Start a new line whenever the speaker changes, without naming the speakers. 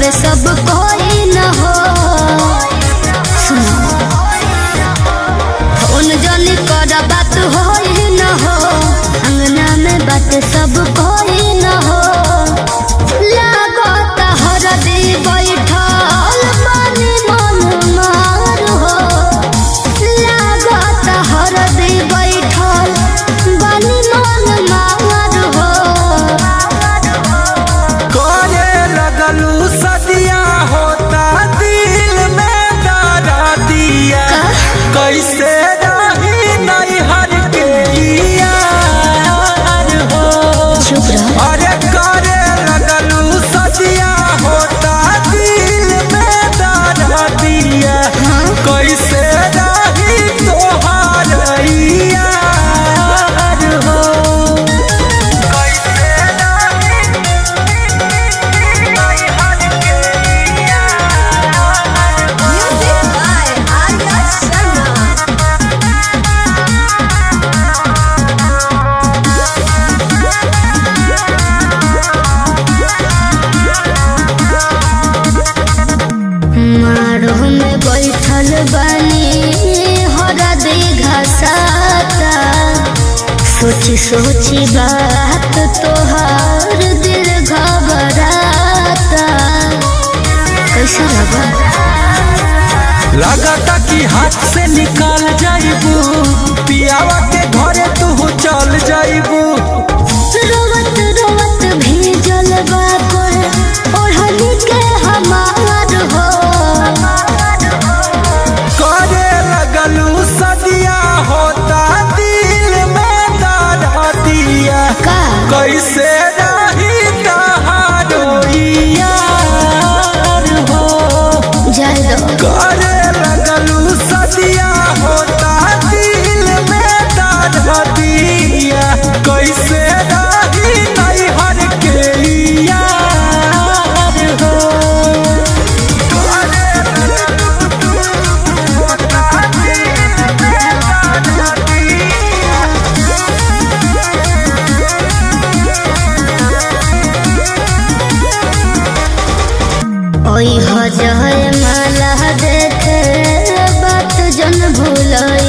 बाबे सब कोई न हो। फोन जनी कर बात होई न हो, अंगना में बात सब कोई न हो। लागत हरदी बैठल बानी मन मार हो, लागत हरदी बैठल बानी मन मार हो।
करे लगलू सदिया होता दिल में दर्दिया, कैसे रही नैहर के यार हो।
चुप रह।
अरे करे लगलू सदिया होता दिल में दर्दिया, कैसे रही तोहार यार हो। कैसे रही नैहर के यार हो।
Music by Arya Sharma। मारो में बैठल बानी हरदी घसाता, सोची सोची बात तोहार दिल घबराता। कैसा लगा?
लगता कि हाथ से निकाल जाइबू, पियावा के घरे तू चल जाइबू।
रोवत रोवत भीजल बाबर ओढ़नी के हमार हो।
करे लगलू सदिया होता दिल में दर्दिया,
का
कैसे रही तहारो यार हो।
जाए दो।
करे लगलू सदिया होता दिल में दर्दिया, कैसे रही नैहर के यार हो। करे लगलू होता दिल में दर्दिया।
ओई हो जाए माला देखे बात जन भूलई